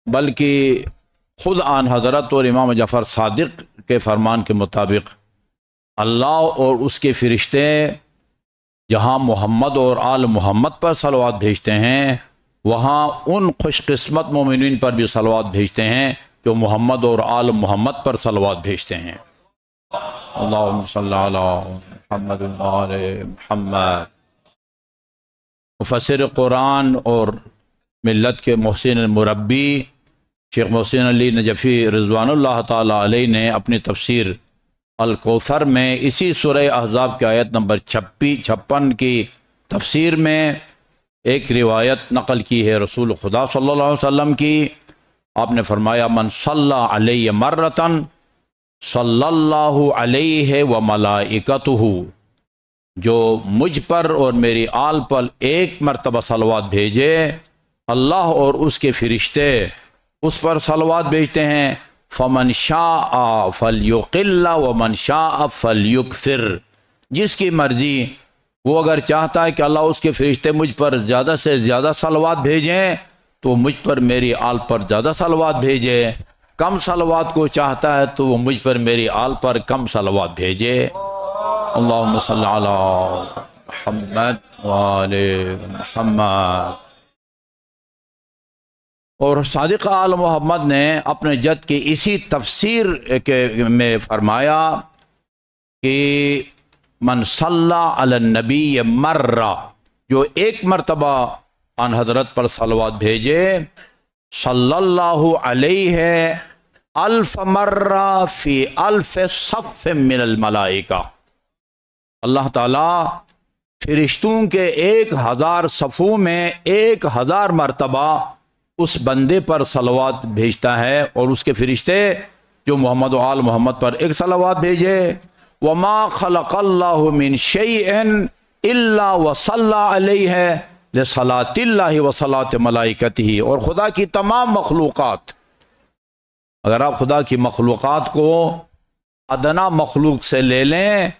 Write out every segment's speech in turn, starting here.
बल्कि खुद आन हज़रत और इमाम जफ़र सादिक के फरमान के मुताबिक अल्लाह और उसके फ़रिश्ते जहाँ मोहम्मद और आल मोहम्मद पर सलवात भेजते हैं, वहाँ उन खुशकिस्मत मोमिनीन पर भी सलवात भेजते हैं जो मोहम्मद और आल मोहम्मद पर सलवात भेजते हैं। अल्लाहुम्मा सल्ली अला मुहम्मद व आले मुहम्मद। मुफस्सिर कुरान और मिल्लत के मोहसिन मुरब्बी शेख मोहसिन अली नजफ़ी रिज़वानुल्लाह ताला अलैह ने अपनी तफसीर अल कौसर में इसी सूरह अहज़ाब की आयत नंबर 56 की तफसीर में एक रिवायत नकल की है रसूल खुदा सल्लल्लाहु अलैहि वसल्लम की। आपने फरमाया, मन सल्ला अलैहि मर्रतन सल्लल्लाहु अलैहि व मलाइकतुहु, जो मुझ पर और मेरी आल पर एक मरतबा सलवात भेजे, अल्लाह और उसके फ़रिश्ते उस पर सलवात भेजते हैं। फ़मन शाअ फ़लयुक़िल्ला व मन शाअ फ़लयुक्सिर, जिसकी मर्ज़ी वो अगर चाहता है कि अल्लाह उसके फ़रिश्ते मुझ पर ज़्यादा से ज़्यादा सलवात भेजें तो मुझ पर मेरी आल पर ज़्यादा सलवात भेजे, कम सलवात को चाहता है तो वो मुझ पर मेरी आल पर कम सलवात भेजे। अल्लाहुम्मा सल्ली अला मुहम्मद व आले मुहम्मद। और सादिक आल मोहम्मद ने अपने जद की इसी तफसीर के में फरमाया कि मन सल्ला अला नबी मर्रा, जो एक मरतबा अन हज़रत पर सलवात भेजे, सल्लल्लाहु अलैहि अल्फ मर्रा फ़ी अल्फ सफ़ मिनल मलाइका, अल्लाह ताला फ़रिश्तों के 1000 सफ़ों में 1000 मरतबा उस बंदे पर सलवात भेजता है और उसके फ़रिश्ते जो मोहम्मद व आल मोहम्मद पर एक सलवात भेजे। वमा खलक़ल्लाहु मिन शैइन इल्ला व सल्ला अलैहि लिसलातिल्लाहि व सलाति मलाइकतिही, और खुदा की तमाम मखलूक़ात, अगर आप खुदा की मखलूक़ात को अदना मखलूक से ले लें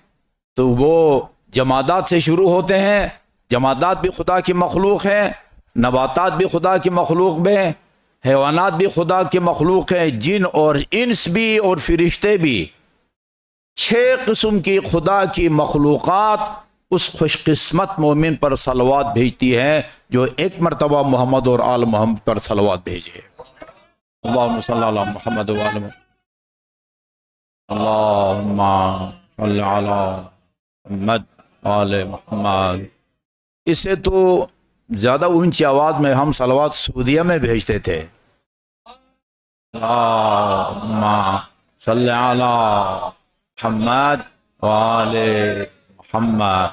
तो वो जमादात से शुरू होते हैं। जमादात भी खुदा की मखलूक है, नबातात भी खुदा की मखलूक में, हैवानात भी खुदा की मखलूक है, जिन और इंस भी और फ़रिश्ते भी। 6 किस्म की खुदा की मखलूक़ात उस खुशकिस्मत मोमिन पर सलवात भेजती है जो एक मरतबा मोहम्मद और आल मोहम्मद पर सलवात भेजे। अल्लाहुम्मा सल्ली अला मुहम्मद व आले मुहम्मद। अल्लाहुम्मा सल्ली अला मुहम्मद व आले मुहम्मद। इससे तो ज़्यादा ऊंची आवाज़ में हम सलवात सऊदिया में भेजते थे। अल्लाहुम्मा सल्ली अला मुहम्मद व आले मुहम्मद।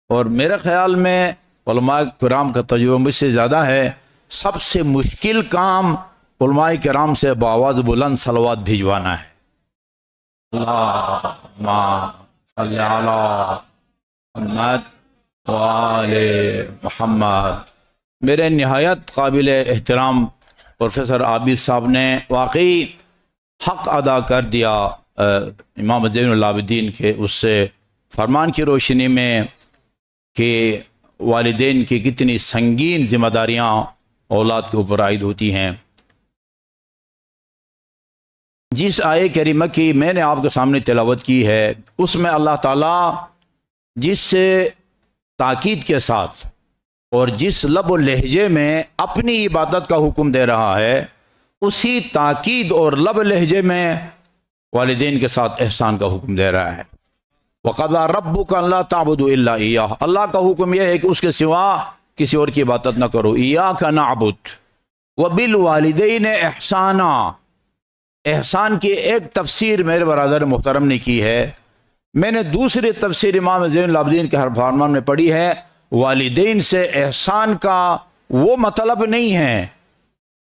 और मेरे ख़्याल में उलमाए किराम का तजुर्बा मुझसे ज़्यादा है, सबसे मुश्किल काम उलमाए किराम से बावाज़ बुलंद सलवात भिजवाना है। अल्लाहुम्मा सल्ली अला मुहम्मद व आले मुहम्मद। मेरे निहायत काबिल एहतराम प्रोफेसर आबिद साहब ने वाकई हक़ अदा कर दिया इमाम ज़ैनुल आबिदीन के उससे फरमान की रोशनी में कि वालिदैन की कितनी संगीन जिम्मेदारियाँ औलाद के ऊपर आयद होती हैं। जिस आये करीमा की मैंने आपके सामने तिलावत की है उसमें अल्लाह ताला जिससे ताकीद के साथ और जिस लब और लहजे में अपनी इबादत का हुक्म दे रहा है, उसी ताकीद और लब लहजे में वालिदैन के साथ एहसान का हुक्म दे रहा है। वक़ज़ा रब्बुका अल्ला ताबुदु इल्ला इय्याह, अल्लाह का हुक्म यह है कि उसके सिवा किसी और की इबादत न करो। इय्याका नअबुद व बिल वालिदैन एहसाना। एहसान की एक तफसीर मेरे बरादर मुहतरम ने की है, मैंने दूसरी तफसीर इमाम ज़ैनुल आबिदीन के हर फरमान में पढ़ी है। वालिदैन से एहसान का वो मतलब नहीं है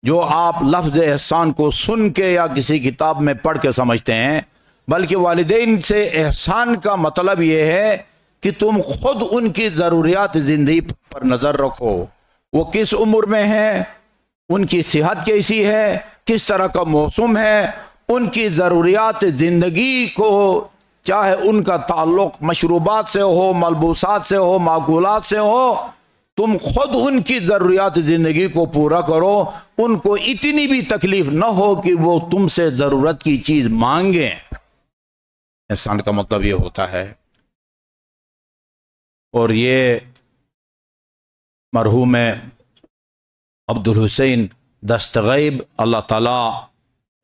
जो आप लफ्ज़ एहसान को सुन के या किसी किताब में पढ़ के समझते हैं, बल्कि वालिदैन से एहसान का मतलब ये है कि तुम खुद उनकी ज़रूरियात ज़िंदगी पर नज़र रखो। वो किस उम्र में है, उनकी सेहत कैसी है, किस तरह का मौसम है, उनकी ज़रूरियात ज़िंदगी को, चाहे उनका ताल्लुक़ मशरूबात से हो, मलबूसात से हो, माकूलात से हो, तुम खुद उनकी ज़रूरियात ज़िंदगी को पूरा करो, उनको इतनी भी तकलीफ न हो कि वो तुमसे ज़रूरत की चीज़ मांगे। एहसान का मतलब ये होता है। और ये मरहूम अब्दुल हुसैन दस्तगैब अल्लाह ताला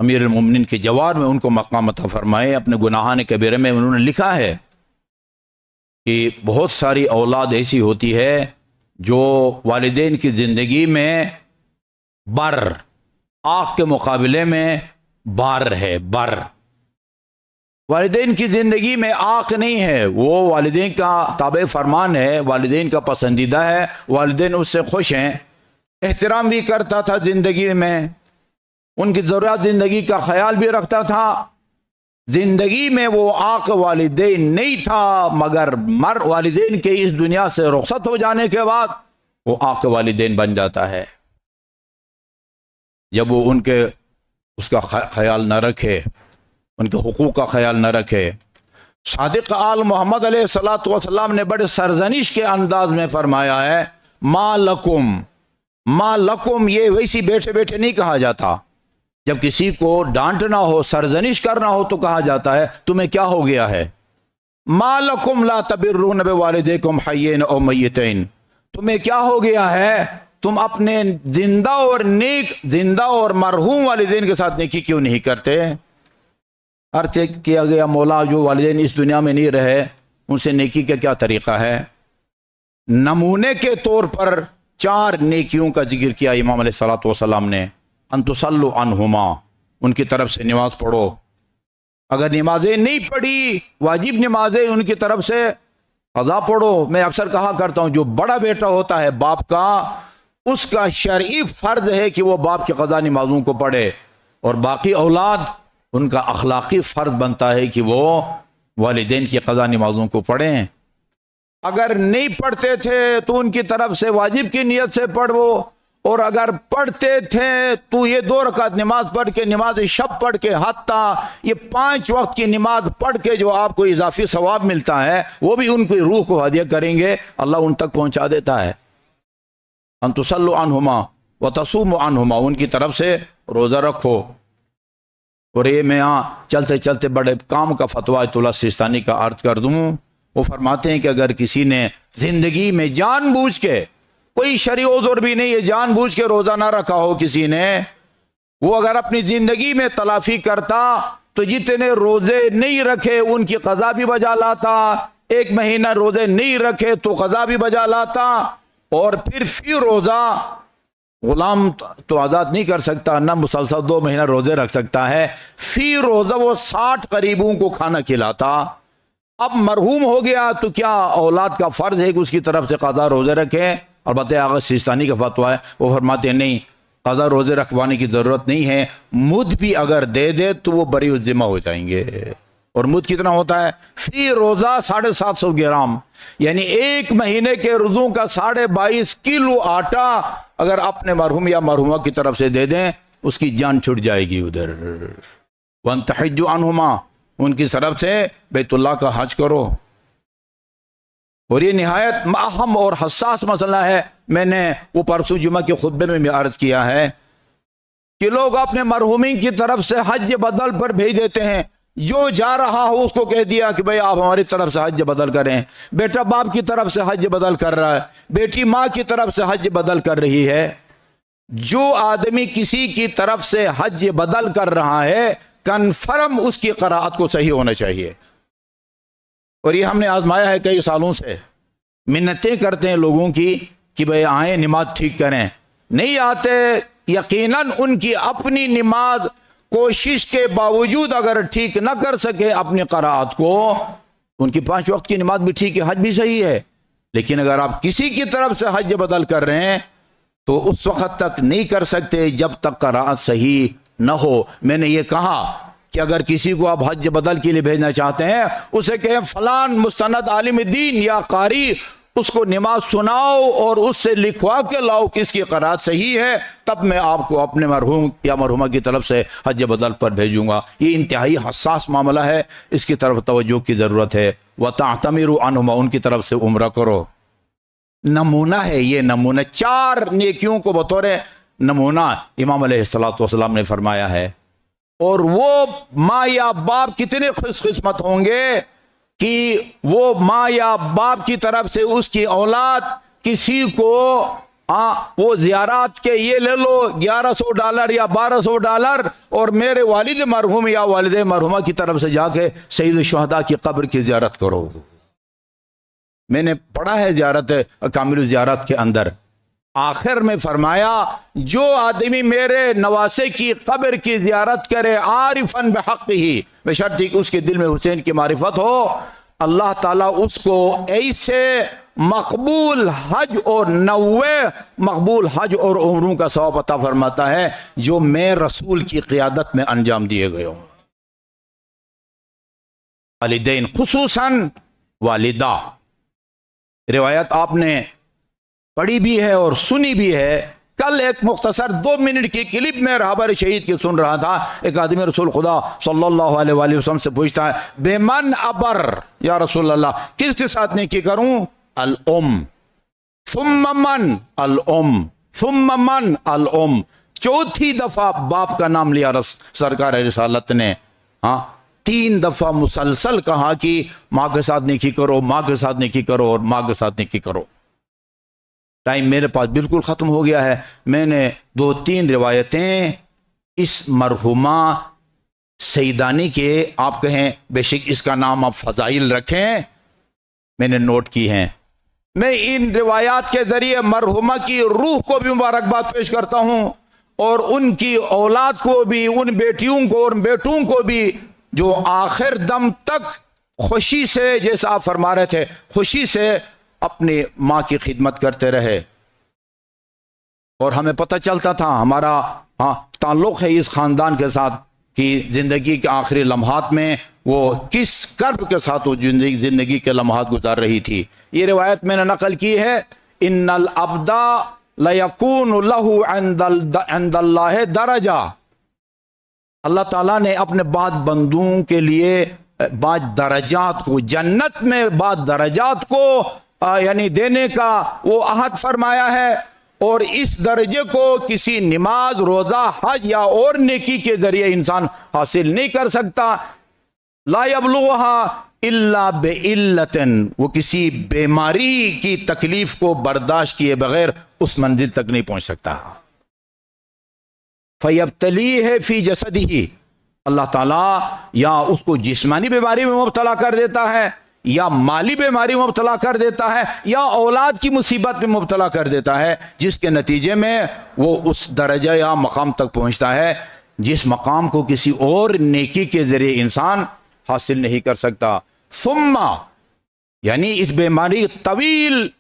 अमीर अल-मोमिनीन के जवाब में उनको मकाम अता फरमाए। अपने गुनाहान कबीरे में उन्होंने लिखा है कि बहुत सारी औलाद ऐसी होती है जो वालिदैन की ज़िंदगी में बर, आग के मुकाबले में बार है। बर वालिदैन की ज़िंदगी में आग नहीं है, वो वालिदैन का ताबे फरमान है, वालिदैन का पसंदीदा है, वालिदैन उससे खुश हैं, एहतराम भी करता था ज़िंदगी में, उनकी ज़रूरत ज़िंदगी का ख्याल भी रखता था। ज़िंदगी में वो आक वालिदैन नहीं था, मगर मर वालिदैन के इस दुनिया से रुखसत हो जाने के बाद वो आक वालिदैन बन जाता है। जब वो उनके उसका ख्याल न रखे, उनके हुकूक का ख्याल न रखे। सादिक आल मोहम्मद अलैहिस्सलातु वस्सलाम ने बड़े सरजनिश के अंदाज में फरमाया है, मा लकुम, ये वैसी बैठे बैठे नहीं कहा जाता। जब किसी को डांटना हो, सरजनिश करना हो तो कहा जाता है तुम्हें क्या हो गया है। मा लकुम ला तबिर्रून बिवालिदैकुम हय्यैन औ मय्यतैन, तुम्हें क्या हो गया है, तुम अपने जिंदा और मरहूम वालिदैन के साथ नेकी क्यों नहीं करते। अर्थ किया गया, मौला जो वालिदैन इस दुनिया में नहीं रहे उनसे नेकी का क्या तरीक़ा है। नमूने के तौर पर 4 नेकियों का जिक्र किया इमाम अलैहिस्सलातु वस्सलाम ने। अंतुसल्लु अनहुमा, उनकी तरफ से नमाज पढ़ो। अगर नमाजें नहीं पढ़ी, वाजिब नमाजें, उनकी तरफ से क़ज़ा पढ़ो। मैं अक्सर कहा करता हूँ, जो बड़ा बेटा होता है बाप का, उसका शरई फ़र्ज है कि वो बाप की क़ज़ा नमाजों को पढ़े, और बाकी औलाद उनका अखलाक़ी फ़र्ज बनता है कि वो वालिदैन की क़ज़ा नमाजों को पढ़ें। अगर नहीं पढ़ते थे तो उनकी तरफ से वाजिब की नीयत से पढ़ो, और अगर पढ़ते थे तो ये 2 रकात नमाज पढ़ के, नमाज शब पढ़ के, हत्ता ये 5 वक्त की नमाज पढ़ के जो आपको इजाफी सवाब मिलता है वो भी उनकी रूह को हदिया करेंगे, अल्लाह उन तक पहुंचा देता है। अंतुसल्लु अनहुमा व तसूमु अनहुमा, उनकी तरफ से रोज़ा रखो। और ये मैं यहाँ चलते चलते बड़े काम का फतवा अयतुल्लाह सिस्तानी का अर्ज कर दूँ। वो फरमाते हैं कि अगर किसी ने ज़िंदगी में जानबूझ के, कोई शरई उज़्र भी नहीं है, जानबूझ के रोज़ा ना रखा हो किसी ने, वो अगर अपनी ज़िंदगी में तलाफ़ी करता तो जितने रोज़े नहीं रखे उनकी क़ज़ा भी बजा लाता, 1 महीना रोज़े नहीं रखे तो क़ज़ा भी बजा लाता, और फिर रोज़ा गुलाम तो आज़ाद नहीं कर सकता, ना मुसलसल 2 महीना रोज़े रख सकता है, फी रोज़ा वो 60 गरीबों को खाना खिलाता। अब मरहूम हो गया तो क्या औलाद का फ़र्ज है कि उसकी तरफ से क़ज़ा रोज़े रखें। और बताए आगा सिस्तानी का फतवा है, वो फरमाते हैं नहीं, क़ज़ा रोज़े रखवाने की ज़रूरत नहीं है, मुद भी अगर दे दे तो वो बरी ज़िम्मा हो जाएंगे। और मुद कितना होता है, फी रोज़ा 750 ग्राम, यानी 1 महीने के रोज़ों का 22.5 किलो आटा अगर अपने मरहूम या मरहूमा की तरफ से दे दें, उसकी जान छुट जाएगी उधर। वन्तहिज्जु अन्हुमा, उनकी तरफ से बैतुल्लाह का हज करो। और ये निहायत अहम और हसास मसला है। मैंने वो परसों जुमा के खुतबे में भी अर्ज किया है कि लोग अपने मरहूमिन की तरफ से हज बदल पर भेज देते हैं। जो जा रहा हो उसको कह दिया कि भाई आप हमारी तरफ से हज बदल करें। बेटा बाप की तरफ से हज बदल कर रहा है, बेटी माँ की तरफ से हज बदल कर रही है। जो आदमी किसी की तरफ से हज बदल कर रहा है, कन्फर्म उसकी क़राअत को सही होना चाहिए। और ये हमने आजमाया है कई सालों से। मिन्नतें करते हैं लोगों की कि भाई आए नमाज ठीक करें, नहीं आते। यकीनन उनकी अपनी नमाज कोशिश के बावजूद अगर ठीक न कर सके अपनी क़राअत को, उनकी 5 वक्त की नमाज भी ठीक है, हज भी सही है। लेकिन अगर आप किसी की तरफ से हज बदल कर रहे हैं तो उस वक्त तक नहीं कर सकते जब तक क़राअत सही न हो। मैंने ये कहा कि अगर किसी को आप हज बदल के लिए भेजना चाहते हैं, उसे कहें फलान मुस्तनद आलिम दीन या कारी, उसको नमाज सुनाओ और उससे लिखवा के लाओ कि इसकी क़राअत सही है, तब मैं आपको अपने मरहूम या मरहुमा की तरफ से हज बदल पर भेजूँगा। ये इंतहाई हसास मामला है, इसकी तरफ तवज्जो की ज़रूरत है। व तअतमिरु अन्हुमा, उनकी तरफ से उम्रा करो। नमूना है, ये नमूना 4 नेकियों को बतौर नमूना इमाम अलैहिस्सलाम ने फरमाया है। और वो माँ या बाप कितने खुशकिस्मत होंगे कि वो माँ या बाप की तरफ से उसकी औलाद किसी को वो ज़ियारत के ये ले लो $1100 या $1200 और मेरे वालिद मरहूम या वालिद मरहुमा की तरफ से जाके सईद शुहदा की कब्र की ज़ियारत करो। मैंने पढ़ा है ज़ियारत कामिल ज़ियारत के अंदर आखिर में फरमाया जो आदमी मेरे नवासे की कब्र की ज़ियारत करे आरिफन बिहक़्क़िही, बशर्ते कि उसके दिल में हुसैन की मारिफत हो, अल्लाह ताला उसको ऐसे मकबूल हज और 90 मकबूल हज और उम्रों का सवाब अता फरमाता है जो मैं रसूल की क़ियादत में अंजाम दिए गए हूँ। वालिदैन खुसूसन वालिदा, रिवायत आपने पढ़ी भी है और सुनी भी है। कल एक मुख्तसर 2 मिनट की क्लिप में रहबर शहीद की सुन रहा था। एक आदमी रसूल खुदा सल्लल्लाहु अलैहि वसल्लम से पूछता है बेमन अबर या रसूल अल्लाह, किसके साथ नेकी करूं? अल उम सुम्मा मन अल उम सुम्मा मन अल उम। चौथी दफा बाप का नाम लिया सरकार रिसालत ने। हाँ, 3 दफा मुसलसल कहा कि माँ के साथ नेकी करो, माँ के साथ नेकी करो और माँ के साथ नेकी करो। टाइम मेरे पास बिल्कुल ख़त्म हो गया है। मैंने 2-3 रिवायतें इस मरहुमा सईदानी के, आप कहें बेशक इसका नाम आप फ़ज़ाइल रखें, मैंने नोट की हैं। मैं इन रिवायात के ज़रिए मरहुमा की रूह को भी मुबारकबाद पेश करता हूँ और उनकी औलाद को भी, उन बेटियों को और बेटों को भी जो आखिर दम तक खुशी से, जैसा आप फरमा रहे थे, खुशी से अपनी माँ की खिदमत करते रहे। और हमें पता चलता था, हमारा ताल्लुक़ है इस ख़ानदान के साथ कि ज़िंदगी के आखिरी लम्हात में वो किस कर्ब के साथ वो ज़िंदगी के लम्हात गुजार रही थी। ये रिवायत मैंने नकल की है। इन्नल अब्दा लयकूनु लहू इंदल्लाहि दरजा, अल्लाह ताला ने अपने बाद बंदों के लिए बाद दरजात को, जन्नत में बाद दरजात को यानी देने का वो अहद फरमाया है। और इस दर्जे को किसी नमाज, रोज़ा, हज या और नेकी के ज़रिए इंसान हासिल नहीं कर सकता। ला यबलुहा इल्ला बिइल्लतिन, वो किसी बीमारी की तकलीफ को बर्दाश्त किए बगैर उस मंजिल तक नहीं पहुंच सकता। फयब्तली है फी जसदिही, अल्लाह ताला या उसको जिस्मानी बीमारी में मुब्तला कर देता है, या माली बीमारी में मुब्तला कर देता है, या औलाद की मुसीबत में मुब्तला कर देता है, जिसके नतीजे में वो उस दर्जा या मकाम तक पहुंचता है जिस मकाम को किसी और नेकी के ज़रिए इंसान हासिल नहीं कर सकता। सुम्मा यानी इस बीमारी, तवील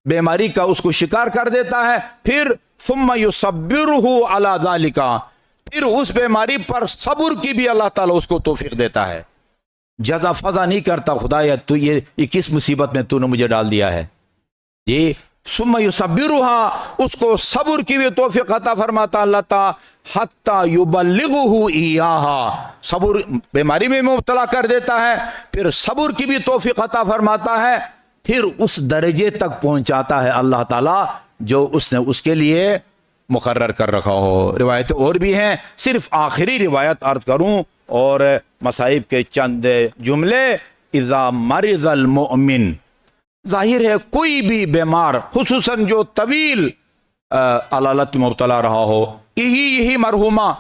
बीमारी का उसको शिकार कर देता है। फिर सुम्मा युसब्बिरुहु अला ज़ालिका, फिर उस बीमारी पर सब्र की भी अल्लाह ताला उसको तौफीक देता है। जजा फजा नहीं करता, खुदाया तू ये किस मुसीबत में तूने मुझे डाल दिया है। ये सुम्मा युसब्बिरुहा, उसको सब्र की भी तौफीक अता फरमाता अल्लाह ताला, हत्ता युबल्लिगुहु इयाहा, सब्र बीमारी में मुब्तला कर देता है, फिर सब्र की भी तौफीक अता फरमाता है, फिर उस दर्जे तक पहुंचाता है अल्लाह ताला जो उसने उसके लिए मुकर्रर कर रखा हो। रिवायतें और भी हैं, सिर्फ आखिरी रिवायत अर्ज करूं और मसाइब के चंद जुमले। इज़ा मरिज़ल मोमिन, जाहिर है कोई भी बीमार, खुसूसन जो तवील अलालत में मुब्तला रहा हो, यही मरहुमा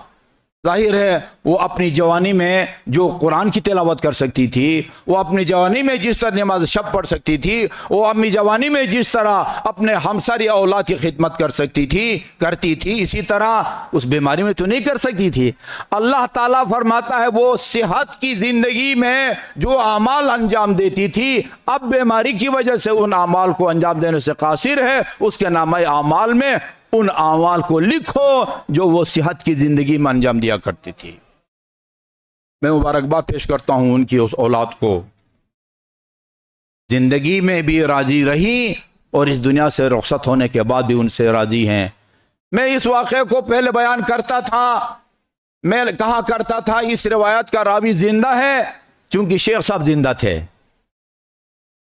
जाहिर है वो अपनी जवानी में जो कुरान की तिलावत कर सकती थी, वो अपनी जवानी में जिस तरह नमाज शब पढ़ सकती थी, वो अपनी जवानी में जिस तरह अपने हमसर या औलाद की खिदमत कर सकती थी, करती थी, इसी तरह उस बीमारी में तो नहीं कर सकती थी। अल्लाह ताला फरमाता है वो सेहत की ज़िंदगी में जो आमाल अंजाम देती थी, अब बीमारी की वजह से उन आमाल को अंजाम देने से कासिर है। उसके नामे आमाल में उन आमाल को लिखो जो वो सेहत की जिंदगी में अंजाम दिया करती थी। मैं मुबारकबाद पेश करता हूं उनकी उस औलाद को, जिंदगी में भी राजी रही और इस दुनिया से रुखसत होने के बाद भी उनसे राजी हैं। मैं इस वाक़े को पहले बयान करता था, मैं कहा करता था इस रिवायत का रावी जिंदा है क्योंकि शेख साहब जिंदा थे।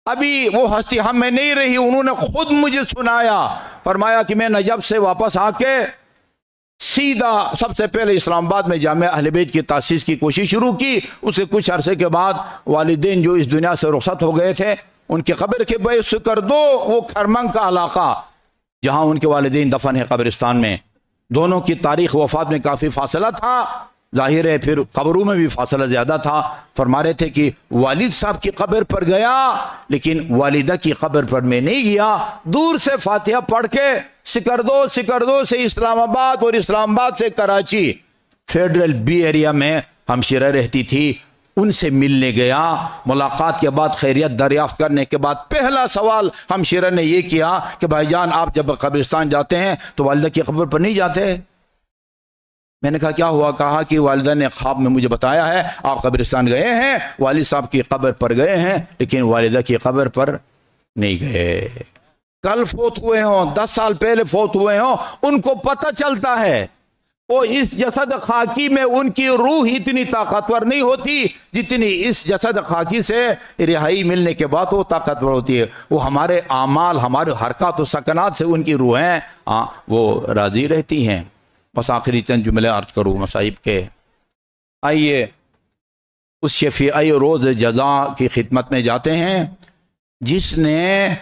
अभी वो हस्ती हम में नहीं रही, उन्होंने खुद मुझे सुनाया, फरमाया कि मैं नजब से वापस आके सीधा सबसे पहले इस्लामाबाद में जामिया अहले बैत की तासीस की कोशिश शुरू की। उसके कुछ अरसे के बाद वालिदैन जो इस दुनिया से रुखसत हो गए थे, उनके कब्र के बैस कर दो, वो खरमंग का इलाका जहाँ उनके वालिदैन दफन है कब्रिस्तान में, दोनों की तारीख वफात में काफ़ी फासला था, जाहिर है फिर कब्रों में भी फासला ज़्यादा था। फरमा रहे थे कि वालिद साहब की कब्र पर गया, लेकिन वालिदा की कब्र पर मैं नहीं गया। दूर से फातिहा पढ़ के सिकरदो से इस्लामाबाद और इस्लामाबाद से कराची फेडरल बी एरिया में हमशीरा रहती थी, उनसे मिलने गया। मुलाकात के बाद खैरियत दरियाफ्त करने के बाद पहला सवाल हमशीरा ने यह किया कि भाईजान आप जब कब्रिस्तान जाते हैं तो वालिदा की कब्र पर नहीं जाते? मैंने कहा क्या हुआ? कहा कि वालिदा ने ख्वाब में मुझे बताया है आप कब्रिस्तान गए हैं, वालिद साहब की कब्र पर गए हैं, लेकिन वालिदा की कब्र पर नहीं गए। कल फोत हुए हों, 10 साल पहले फोत हुए हों, उनको पता चलता है वो इस जसद खाकी में उनकी रूह इतनी ताकतवर नहीं होती जितनी इस जसद खाकी से रिहाई मिलने के बाद वो ताकतवर होती है। वो हमारे आमाल, हमारे हरकत और सकनात से उनकी रूहें वो राजी रहती हैं। बस आखिरी चंद जुमले अर्ज करूँ मसाइब के। आइए उस शफीई रोज़ जज़ा की खिदमत में जाते हैं जिसने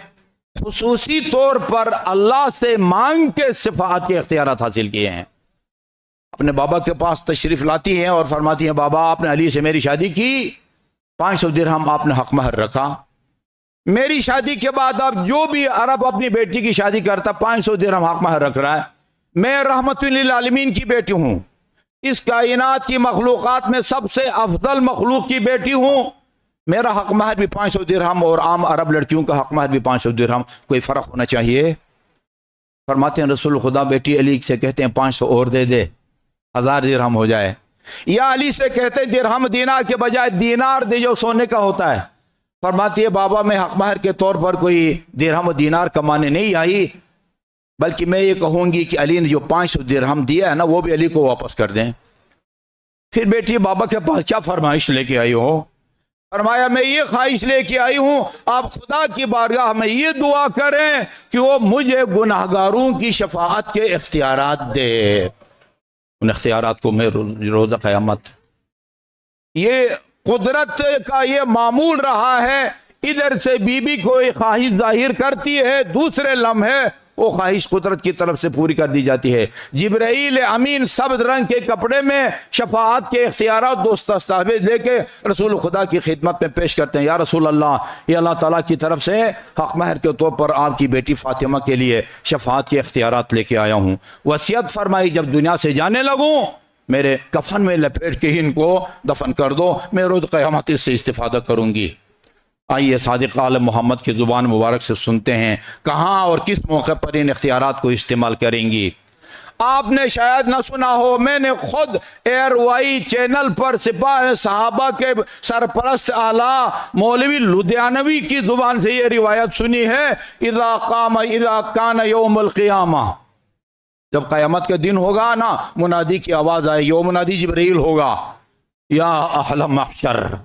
खुसूसी तौर पर अल्लाह से मांग के सिफात के इख्तियारात हासिल किए हैं। अपने बाबा के पास तशरीफ़ लाती हैं और फरमाती हैं बाबा आपने अली से मेरी शादी की, 500 दिरहम आपने हक महर रखा, मेरी शादी के बाद अब जो भी अरब अपनी बेटी की शादी करता 500 दिरहम हक महर रख रहा है। मैं रहमतुल लिल आलमीन की बेटी हूँ, इस कायनात की मखलूक़ात में सबसे अफजल मखलूक की बेटी हूँ, मेरा हक महर भी 500 दिरहम और आम अरब लड़कियों का हक महर भी 500 दिरहम, कोई फ़र्क होना चाहिए? फरमाते हैं रसूल खुदा बेटी अली से कहते हैं 500 और दे दे, 1000 दिरहम हो जाए। या अली से कहते हैं दिरहम दीनार के बजाय दीनार दे जो सोने का होता है। फरमाती है बाबा मैं हक महर के तौर पर कोई दिरहम दीनार कमाने नहीं आई, बल्कि मैं ये कहूँगी कि अली ने जो 500 दिरहम दिया है ना वो भी अली को वापस कर दें। फिर बेटी बाबा के पास क्या फरमाइश लेके आई हो? फरमाया मैं ये ख्वाहिश लेके आई हूँ आप खुदा की बारगाह में ये दुआ करें कि वो मुझे गुनाहगारों की शफाअत के इख्तियारात दे। उन इख्तियारात को मैं रोज़ा क़यामत, ये कुदरत का ये मामूल रहा है, इधर से बीबी को एक ख्वाहिश जाहिर करती है, दूसरे लम्हे वो ख्वाहिश कुदरत की तरफ से पूरी कर दी जाती है। जिब्राईल अमीन सब्ज़ रंग के कपड़े में शफाअत के इख्तियारात दोस्त दस्तावेज लेके रसूल खुदा की खिदमत में पेश करते हैं। या रसूल अल्लाह, ये अल्लाह ताला की तरफ से हक महर के तौर पर आपकी बेटी फातिमा के लिए शफाअत के इख्तियारात लेके आया हूँ। वसीयत फरमाई जब दुनिया से जाने लगूँ मेरे कफन में लपेट के इनको दफन कर दो, मैं रोज़ क़यामत इससे इस्तिफ़ादा करूँगी। आइए सादिक आलम मोहम्मद की ज़ुबान मुबारक से सुनते हैं कहाँ और किस मौके पर इन इख्तियारात को इस्तेमाल करेंगी। आपने शायद ना सुना हो, मैंने खुद एयरवाई चैनल पर सिपाह सहाबा के सरपरस्त आला मौलवी लुधियानवी की ज़ुबान से ये रिवायत सुनी है, इज़ा कान यौमुल क़ियामा, जब क़यामत के दिन होगा ना मुनादी की आवाज़ आएगी, वो मुनादी जिब्रील होगा, या अहल महशर,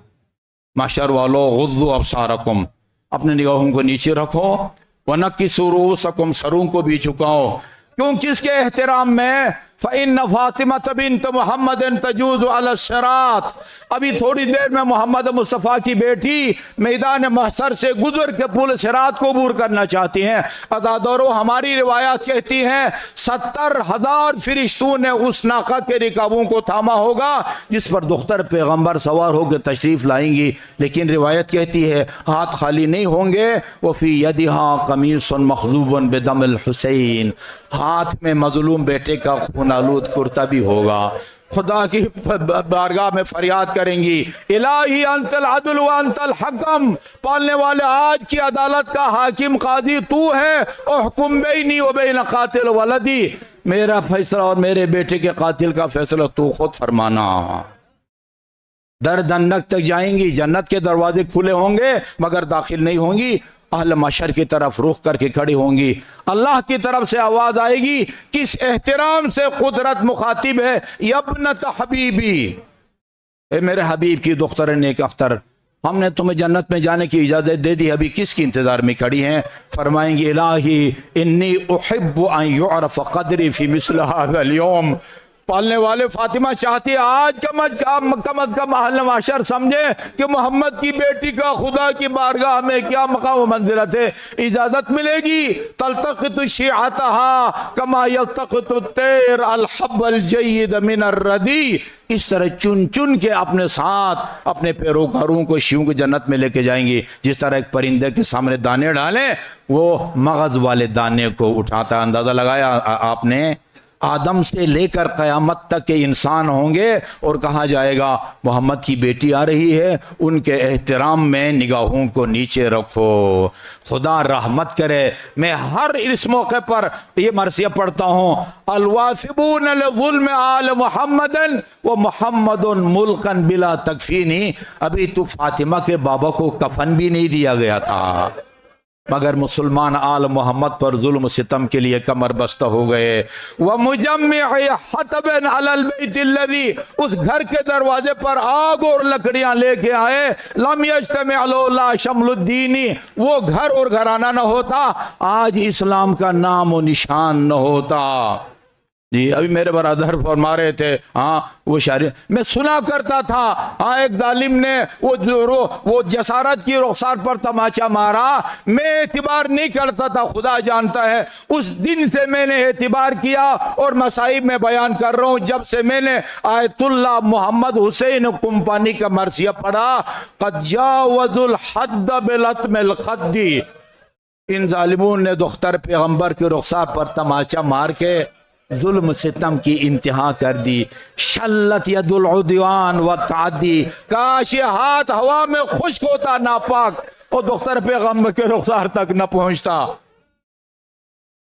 महशर वालों गुज़्ज़ू अब्सारकुम, अपने निगाहों को नीचे रखो, वनक्किसू रूअसकुम, सरों को भी झुकाओ, क्यों किसके एहतराम में? फ़इन्न फ़ातिमत बिन्त मुहम्मद तजूज़ु अला सिरात, अभी थोड़ी देर में मोहम्मद मुस्तफ़ा की बेटी मैदान महशर से गुजर के पुल सिरात को अबूर करना चाहती हैं। अज़ादारों हमारी रिवायत कहती हैं 70,000 फरिश्तों ने उस नाका के रिकाबों को थामा होगा जिस पर दुख्तर पैगम्बर सवार होकर तशरीफ़ लाएंगी, लेकिन रिवायत कहती है हाथ खाली नहीं होंगे। वफ़ी यदिहा कमीसन मखज़ूबन बिदमिल हुसैन, हाथ में मजलूम बेटे का खून आलूद कुर्ता भी होगा। खुदा की बारगाह में फरियाद करेंगी, इलाही अंतल अदल व अंतल हकम, पालने वाले आज की अदालत का हाकिम काजी तू है, और हुकुम बैनी व बैन कातिल वलदी, मेरा फैसला और मेरे बेटे के कातिल का फैसला तू खुद फरमाना। दर जन्नत तक जाएंगी, जन्नत के दरवाजे खुले होंगे मगर दाखिल नहीं होंगी, अहल मशर की तरफ रुख करके खड़ी होंगी। अल्लाह की तरफ से आवाज आएगी, किस एहतराम से कुदरत मुखातिब है, यब्नत हबीबी, ए मेरे हबीब की दुख्तर नेक अख्तर, हमने तुम्हें जन्नत में जाने की इजाज़त दे दी, अभी किसकी इंतज़ार में खड़ी हैं? फरमाएंगे इलाही इन्नी उहिब्बु अन युअरफ़ क़द्री फ़ी मिस्ल हाज़ल यौम। पालने वाले फातिमा चाहती है आज कम अज कम अहल माशर समझे कि मोहम्मद की बेटी का खुदा की बारगाह में क्या मकाम व मंजिलत है। इजाज़त मिलेगी तल्तक़ितु शिअतहा कमा यल्तक़ितु तैर अल हब्ब अल जय्यद मिन अर्रदी। इस तरह चुन चुन के अपने साथ अपने पैरोकारों को शियों की जन्नत में लेके जाएंगी। जिस तरह एक परिंदे के सामने दाने डालें वो मगज़ वाले दाने को उठाता। अंदाज़ा लगाया आपने? आदम से लेकर क़यामत तक के इंसान होंगे और कहा जाएगा मोहम्मद की बेटी आ रही है, उनके एहतराम में निगाहों को नीचे रखो। खुदा रहमत करे। मैं हर इस मौके पर ये मरसिया पढ़ता हूँ, अलवासिबून ज़ुल्म आल मुहम्मदन व मुहम्मदुन मुल्कन बिला तकफीनी। अभी तो फातिमा के बाबा को कफन भी नहीं दिया गया था, मगर मुसलमान आल मोहम्मद पर जुल्म सितम के लिए कमर बस्ता हो गए। वह मुजम्मिअतबन अलल बैतिल्लज़ी, उस घर के दरवाजे पर आग और लकड़ियां लेके आए। लम यज्तमि अलैहि शम्लुद्दीनी, वो घर और घराना न होता आज इस्लाम का नाम और निशान न होता। जी अभी मेरे बरादर फरमा रहे थे, हाँ वो शायरी मैं सुना करता था। हाँ एक जालिम ने वो जसारत की रुखसार पर तमाचा मारा, मैं एतबार नहीं करता था, खुदा जानता है। उस दिन से मैंने एतबार किया और मसाइब में बयान कर रहा हूँ। जब से मैंने आयतुल्लाह मोहम्मद हुसैन कुंपानी का मरसिया पढ़ा, क़द जावज़ुल हद्द बिलत्मिल ख़द्दी, इन जालिमों ने दुख्तर पैगंबर की रुखसार पर तमाचा मार के जुल्म सितम की इंतहा कर दी। शल्लत यदुल उद्वान व तादी, काश ये हाथ हवा में खुश्क होता नापाक और दुख्तर पैगंबर के रुखसार तक न पहुंचता।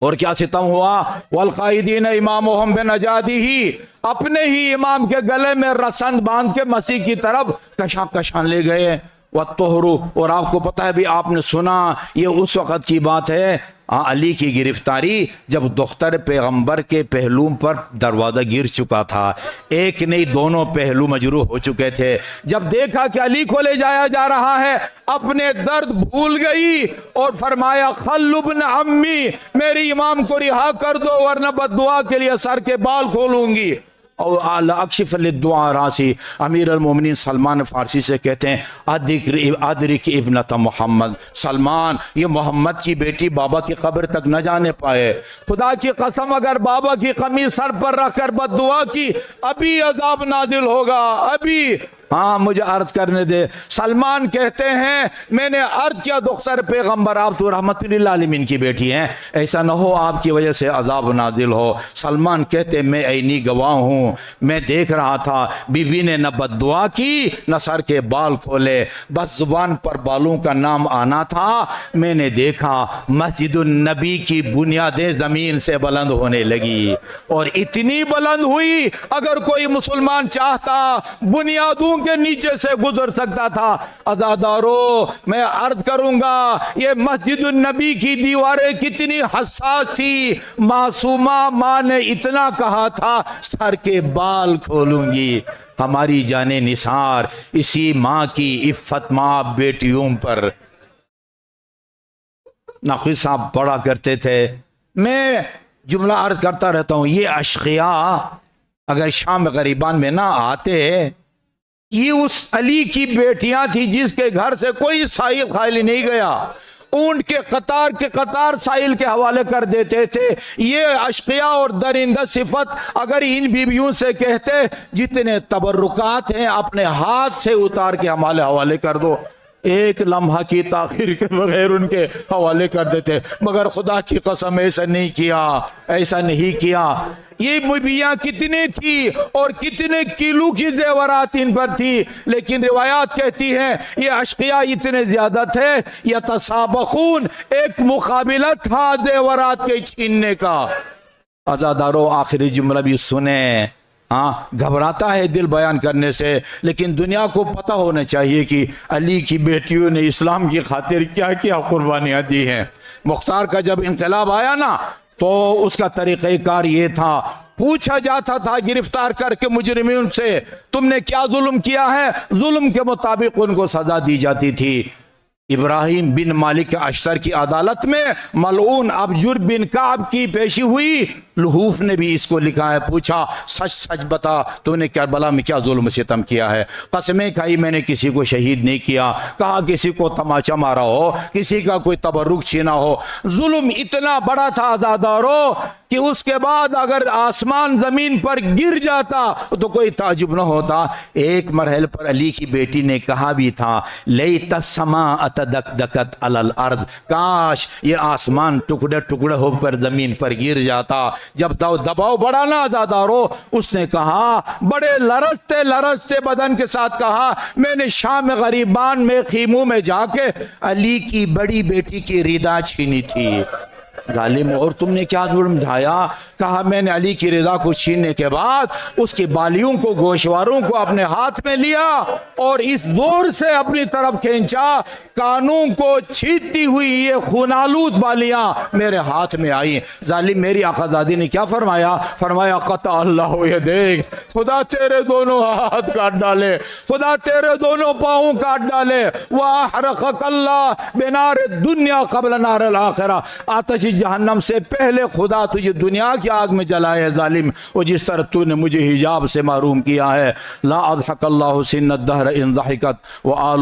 और क्या सितम हुआ? वल कायदीन इमामुहुम बिनजादिही, अपने ही इमाम के गले में रसंद बांध के मसीह की तरफ कशा कशां ले गए। व तोहरू, और आपको पता है भी, आपने सुना, ये उस वक़्त की बात है अली की गिरफ्तारी जब दुख्तर पैगंबर के पहलू पर दरवाज़ा गिर चुका था। एक नहीं दोनों पहलू मजरूह हो चुके थे। जब देखा कि अली को ले जाया जा रहा है, अपने दर्द भूल गई और फरमाया खल्लुब्न अम्मी, मेरी इमाम को रिहा कर दो वरना बद्दुआ के लिए सर के बाल खोलूंगी। और अक्शिफ दुआ रासी, अमीर अल-मोमिनीन सलमान फारसी से कहते हैं अदरिक इब्नत मोहम्मद, सलमान ये मोहम्मद की बेटी बाबा की कब्र तक न जाने पाए। खुदा की कसम अगर बाबा की कमीज सर पर रखकर बद्दुआ की, अभी अजाब नाजिल होगा अभी। हाँ मुझे अर्ज करने दे। सलमान कहते हैं मैंने अर्ज किया दुख्तर पैगंबर आप तो रहमतुल्लिल आलमीन की बेटी हैं, ऐसा न हो आपकी वजह से अजाब नाजिल हो। सलमान कहते मैं ऐनी गवाह हूँ, मैं देख रहा था बीवी ने न बद्दुआ की न सर के बाल खोले, बस जुबान पर बालों का नाम आना था। मैंने देखा मस्जिदुन नबी की बुनियादें ज़मीन से बुलंद होने लगी और इतनी बुलंद हुई अगर कोई मुसलमान चाहता बुनियादों के नीचे से गुजर सकता था। अज़ादारों मैं अर्ज करूंगा ये मस्जिद नबी की दीवारें कितनी हसास थी। मासूमा माँ ने इतना कहा था सर के बाल खोलूंगी। हमारी जाने निसार इसी माँ की इफ़्फ़त माँ बेटियों पर नक़ी साहब पढ़ा करते थे। मैं जुमला अर्ज करता रहता हूँ, ये अशक़िया अगर शाम गरीबान में ना आते, ये उस अली की बेटियां थी जिसके घर से कोई साहिल खाली नहीं गया, ऊंट के कतार साहिल के हवाले कर देते थे। ये अशक़िया और दरिंदा सिफत अगर इन बीवियों से कहते जितने तबर्रुकात हैं अपने हाथ से उतार के हमारे हवाले कर दो, एक लम्हा की ताखिर के बगैर उनके हवाले कर देते। मगर खुदा की कसम ऐसा नहीं किया, ऐसा नहीं किया। ये बीवियाँ कितनी थी और कितने किलो की जेवरात इन पर थी, लेकिन रिवायात कहती हैं ये अशक़िया इतने ज़्यादा थे या तसाबखून, एक मुकाबिला था जेवरात के छीनने का। आज़ादारों आखिरी जुमला भी सुने। हाँ घबराता है दिल बयान करने से, लेकिन दुनिया को पता होना चाहिए कि अली की बेटियों ने इस्लाम की खातिर क्या क्या कुर्बानियाँ दी हैं। मुख्तार का जब इनकलाब आया ना तो उसका तरीक़ाकार ये था, पूछा जाता था गिरफ्तार करके मुजरिमीन से, तुमने क्या जुल्म किया है, जुल्म के मुताबिक उनको सजा दी जाती थी। इब्राहिम बिन मालिक अश्तर की अदालत में मलऊन अबजुर बिन काब की पेशी हुई। लहूफ ने भी इसको लिखा है, पूछा सच सच बता तूने करबला में क्या जुल्म सितम किया है। कसमें खाई मैंने किसी को शहीद नहीं किया, कहा किसी को तमाचा मारा हो, किसी का कोई तबरुक छीना हो। जुल्म इतना बड़ा था आज़ादारों कि उसके बाद अगर आसमान जमीन पर गिर जाता तो कोई ताजुब न होता। एक मरहल पर अली की बेटी ने कहा भी था, लई तस्मा अतदकदकत अलल अर्द, काश ये आसमान टुकड़े टुकड़े होकर जमीन पर गिर जाता। जब दबाव बढ़ा ना आज़ादारों, उसने कहा, बड़े लरजते लरजते बदन के साथ कहा, मैंने शाम गरीबान में खीमों में जाके अली की बड़ी बेटी की रिदा छीनी थी। जालिम, और तुमने क्या जुर्म ढाया? कहा, मैंने अली की रिदा को छीनने के बाद उसकी बालियों को, गोशवारों को अपने हाथ में लिया और इस जोर से अपनी तरफ खींचा, कानों को छीनती हुई ये खूनालूद बालियां मेरे हाथ में आई। जालिम, मेरी आकाज़ादी ने क्या फरमाया? फरमाया, कता अल्लाह, ये देख, खुदा तेरे दोनों हाथ काट डाले, खुदा तेरे दोनों पाँव काट डाले। वाह अल्लाह बिनार दुनिया कबल नार आखिरा, आतिश जहन्नम से पहले खुदा तुझे दुनिया की आग में जलाए जालिम। और जिस तरह तूने मुझे हिजाब से महरूम किया है, ला अज़हक़ल्लाहु सिन्नद दहर इन ज़हिकत व